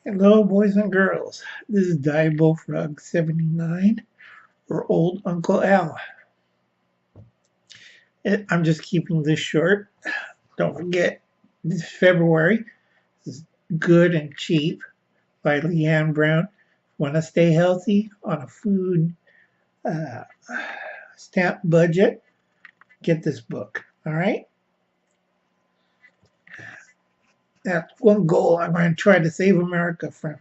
Hello, boys and girls. This is Diebulfrog79, or Old Uncle Al. I'm just keeping this short. Don't forget, this February is Good and Cheap by Leanne Brown. Want to stay healthy on a food uh, stamp budget? Get this book. All right? That's one goal I'm going to try to save America from.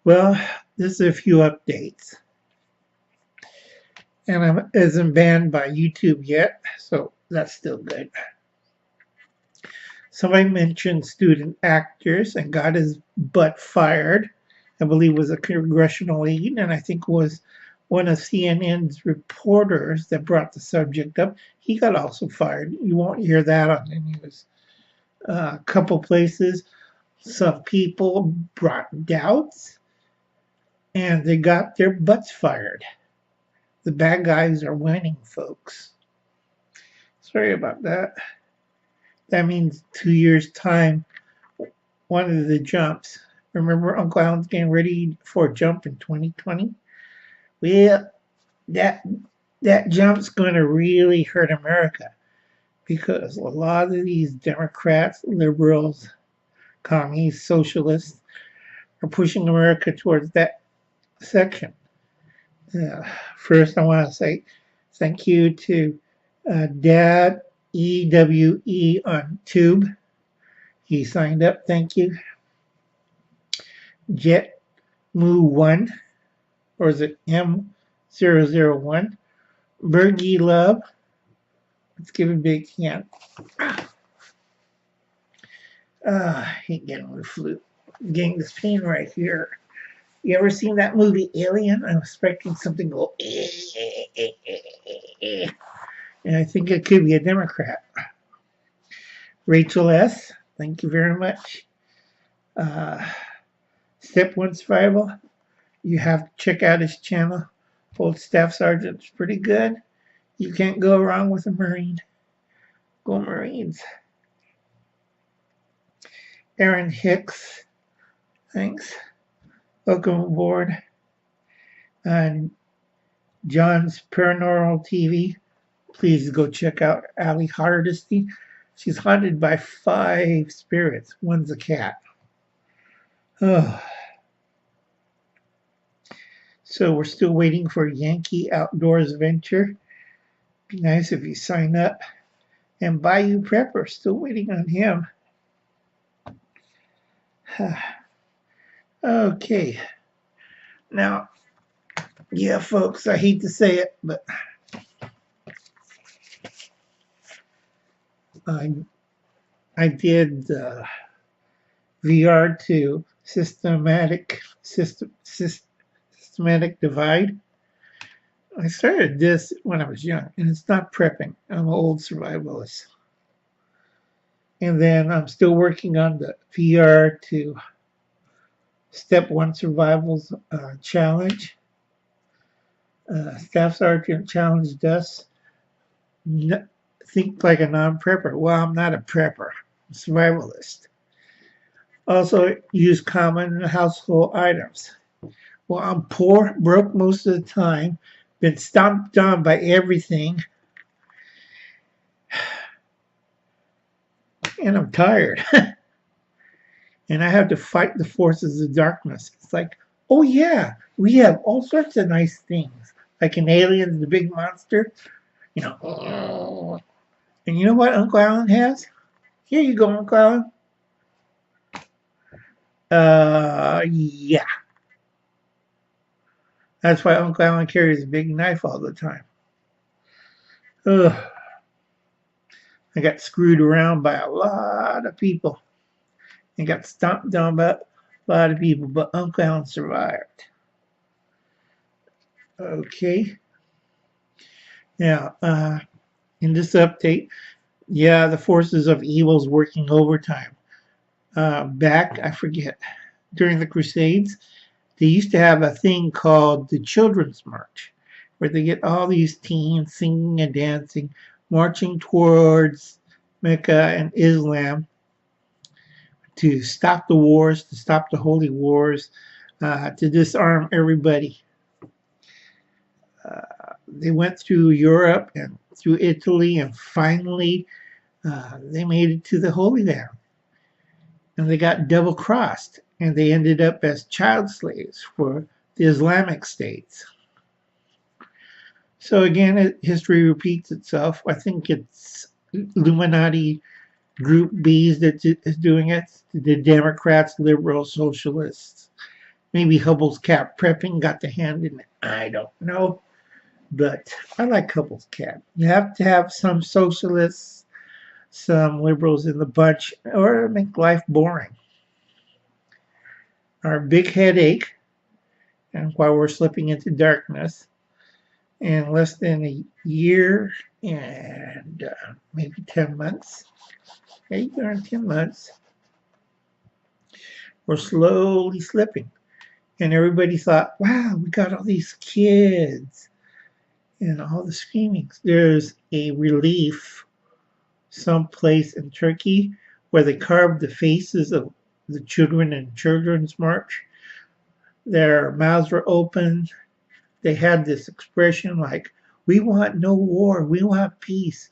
Well, there's a few updates. And I isn't banned by YouTube yet, so that's still good. Somebody mentioned student actors and got his butt fired. I believe it was a congressional aide, and I think was one of CNN's reporters that brought the subject up. He got also fired. You won't hear that on the news. A couple places, some people brought doubts, and they got their butts fired. The bad guys are winning, folks. Sorry about that. That means 2 years' time, one of the jumps. Remember Uncle Alan's getting ready for a jump in 2020? Well, that jump's going to really hurt America because a lot of these Democrats, liberals, commies, socialists are pushing America towards that section. First, I want to say thank you to Dad EWE on Tube. He signed up. Thank you. Jet Moo 1, or is it M001? Bergie Love. Let's give a big hand. I hate getting the flu. Getting this pain right here. You ever seen that movie Alien? I'm expecting something to go and I think it could be a Democrat. Rachel S., thank you very much. Step 1 Survival, you have to check out his channel. Old Staff Sergeant's pretty good. You can't go wrong with a Marine. Go Marines. Aaron Hicks, thanks. Welcome aboard. And John's Paranormal TV. Please go check out Allie Hardesty. She's haunted by 5 spirits. One's a cat. Oh. So we're still waiting for Yankee Outdoors Venture. Be nice if you sign up. And Bayou Prepper, still waiting on him. Okay. Now, yeah, folks, I hate to say it, but I did VR to systematic divide. I started this when I was young, and it's not prepping. I'm an old survivalist. And then I'm still working on the VR to Step 1 Survivals challenge. Staff Sergeant challenged us. Think like a non-prepper. Well, I'm not a prepper. I'm a survivalist. Also, use common household items. Well, I'm poor, broke most of the time, been stomped on by everything, and I'm tired. And I have to fight the forces of darkness. It's like, oh yeah, we have all sorts of nice things. Like in Aliens, the big monster. You know. And you know what Uncle Alan has? Here you go, Uncle Alan. Yeah. That's why Uncle Alan carries a big knife all the time. Ugh. I got screwed around by a lot of people. And got stomped down by a lot of people, but Uncle Alan survived. Okay. Now, in this update, yeah, the forces of evil is working overtime. Back, I forget, during the Crusades, they used to have a thing called the Children's March, where they get all these teens singing and dancing, marching towards Mecca and Islam, to stop the wars, to stop the holy wars, to disarm everybody. They went through Europe and through Italy, and finally they made it to the Holy Land. And they got double-crossed, and they ended up as child slaves for the Islamic states. So again, history repeats itself. I think it's Illuminati Group B's that is doing it. The Democrats, liberals, socialists. Maybe Hubble's cat prepping got the hand in it. I don't know. But I like Hubble's cat. You have to have some socialists, some liberals in the bunch, or make life boring. Our big headache, and while we're slipping into darkness, in less than a year and maybe 10 months, 8 or 10 months, we're slowly slipping. And everybody thought, wow, we got all these kids and all the screamings. There's a relief someplace in Turkey where they carved the faces of the children in Children's March. Their mouths were open. They had this expression like, we want no war, we want peace.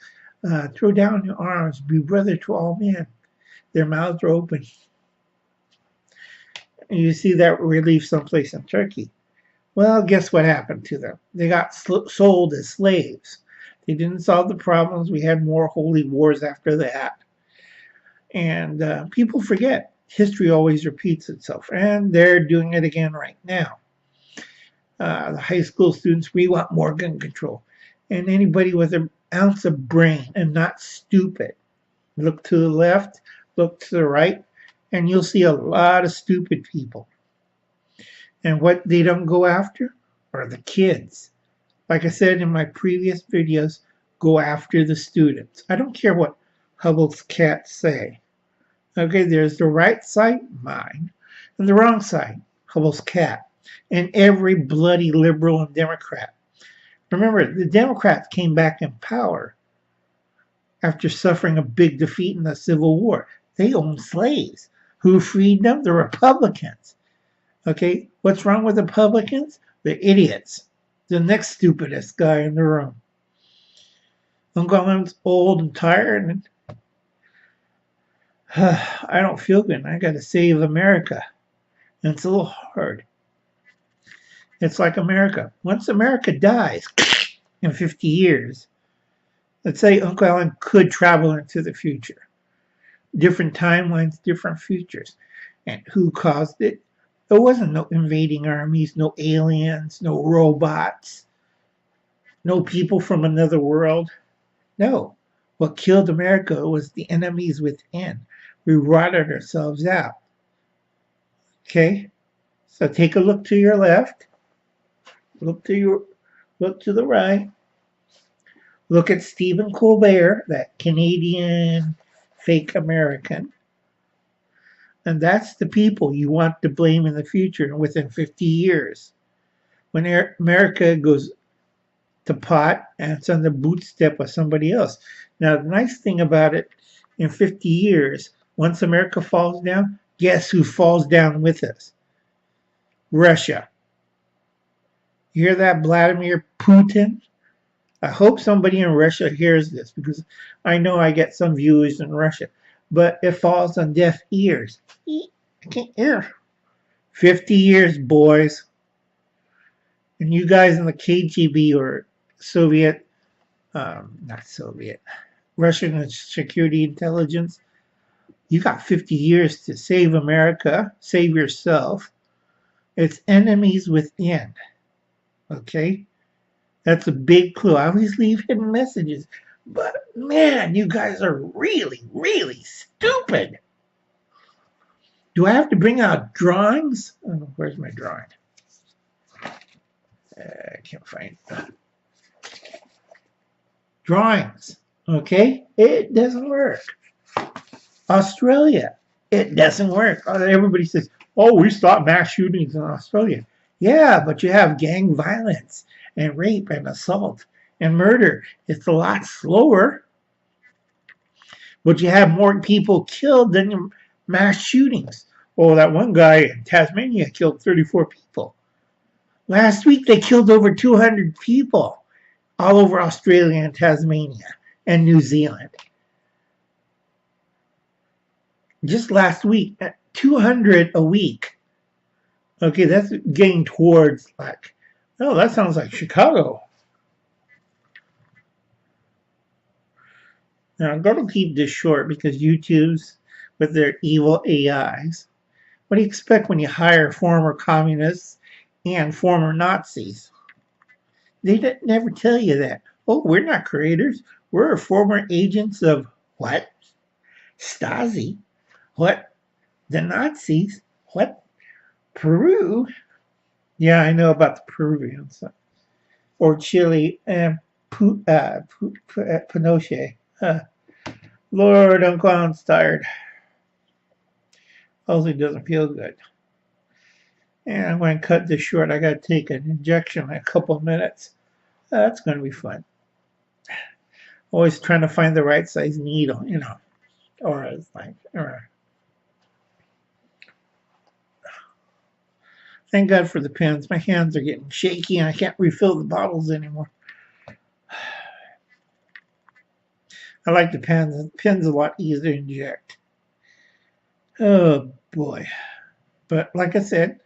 Throw down your arms, be brother to all men. Their mouths were open. And you see that relief someplace in Turkey. Well, guess what happened to them? They got sold as slaves. They didn't solve the problems. We had more holy wars after that. And people forget. History always repeats itself. And they're doing it again right now. The high school students, we want more gun control. And anybody with an ounce of brain and not stupid, look to the left, look to the right, and you'll see a lot of stupid people. And what they don't go after are the kids. Like I said in my previous videos, go after the students. I don't care what Hubble's cats say. Okay, there's the right side, mine, and the wrong side, Hubble's cat, and every bloody liberal and Democrat. Remember, the Democrats came back in power after suffering a big defeat in the Civil War. They owned slaves. Who freed them? The Republicans. Okay, what's wrong with the Republicans? They're idiots. The next stupidest guy in the room. Uncle Alan's old and tired, and I don't feel good. I got to save America. And it's a little hard. It's like America. Once America dies in 50 years, let's say Uncle Alan could travel into the future. Different timelines, different futures. And who caused it? There wasn't no invading armies, no aliens, no robots, no people from another world. No. What killed America was the enemies within. We rotted ourselves out. Okay? So take a look to your left. Look to the right. Look at Stephen Colbert, that Canadian fake American. And that's the people you want to blame in the future within 50 years. When America goes to pot and it's on the bootstep of somebody else. Now, the nice thing about it, in 50 years, once America falls down, guess who falls down with us? Russia. You hear that, Vladimir Putin? I hope somebody in Russia hears this, because I know I get some viewers in Russia. But it falls on deaf ears. I can't hear. 50 years, boys. And you guys in the KGB or Soviet, not Soviet, Russian security intelligence, you got 50 years to save America, save yourself. It's enemies within. Okay? That's a big clue. I always leave hidden messages. But, man, you guys are really, really stupid. Do I have to bring out drawings? Oh, where's my drawing? I can't find it. Drawings. Okay? It doesn't work. Australia. It doesn't work. Everybody says, oh, we stopped mass shootings in Australia. Yeah, but you have gang violence and rape and assault and murder. It's a lot slower. But you have more people killed than Mass shootings. Oh, that one guy in Tasmania killed 34 people. Last week they killed over 200 people all over Australia and Tasmania and New Zealand. Just last week, 200 a week. Okay, that's getting towards like, oh, that sounds like Chicago. Now, I'm going to keep this short because YouTube's with their evil AIs. What do you expect when you hire former communists and former Nazis? They never tell you that. Oh, we're not creators. We're former agents of what? Stasi? What? The Nazis? What? Peru? Yeah, I know about the Peruvians. Or Chile and Pinochet. Lord, Uncle Alan's tired. Also, he doesn't feel good. And I'm going to cut this short. I got to take an injection in a couple of minutes. That's going to be fun. Always trying to find the right size needle, you know. Or it's like, thank God for the pens. My hands are getting shaky and I can't refill the bottles anymore. I like the pens. The pen's a lot easier to inject. Oh boy. But like I said,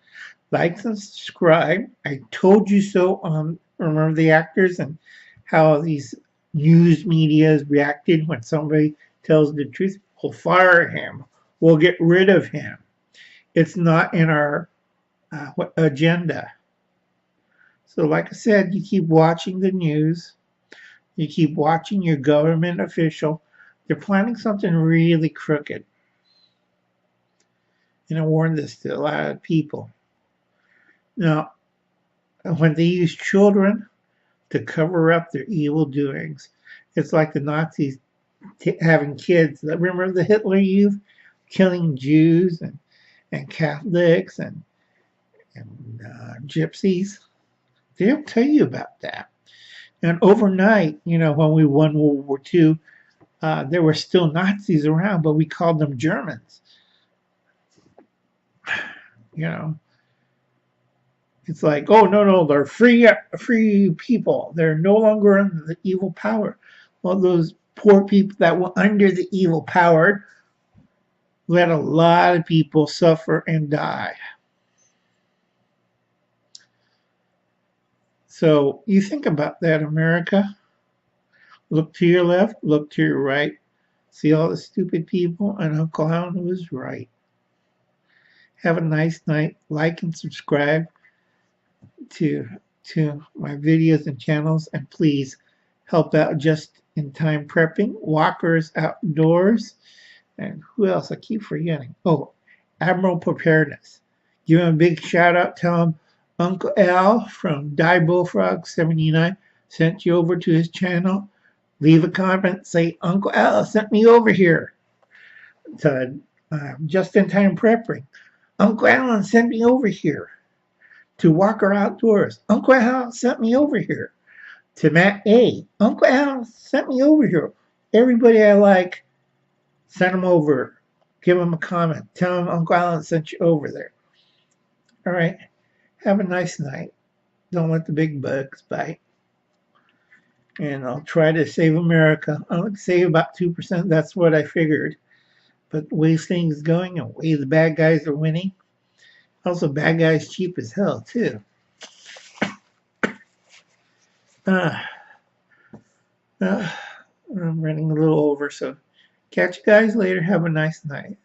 like and subscribe. I told you so on Remember the Actors and how these news medias reacted when somebody tells the truth. We'll fire him. We'll get rid of him. It's not in our agenda. So like I said, you keep watching the news. You keep watching your government official. They're planning something really crooked. And I warn this to a lot of people. Now, when they use children to cover up their evil doings, it's like the Nazis having kids. Remember the Hitler Youth killing Jews and Catholics and gypsies? They don't tell you about that. And overnight, you know, when we won World War II, there were still Nazis around, but we called them Germans. You know, it's like, oh no, they're free people. They're no longer under the evil power. Well, those poor people that were under the evil power let a lot of people suffer and die. So you think about that, America. Look to your left, look to your right. See all the stupid people, and Uncle Alan was right. Have a nice night. Like and subscribe to my videos and channels, and please help out Just in Time Prepping, Walkers Outdoors, and who else? I keep forgetting. Oh, Admiral Preparedness. Give him a big shout out. Tell him Uncle Al from Diebulfrog79 sent you over to his channel. Leave a comment. Say Uncle Al sent me over here to Just in Time Prepping. Uncle Alan sent me over here to Walker Outdoors. Uncle Al sent me over here to Matt A. Uncle Al sent me over here. Everybody I like, send them over. Give them a comment. Tell them Uncle Alan sent you over there. All right. Have a nice night. Don't let the big bugs bite. And I'll try to save America. I'll save about 2%. That's what I figured. But the way things going and the way the bad guys are winning, also bad guys cheap as hell too. I'm running a little over, so catch you guys later. Have a nice night.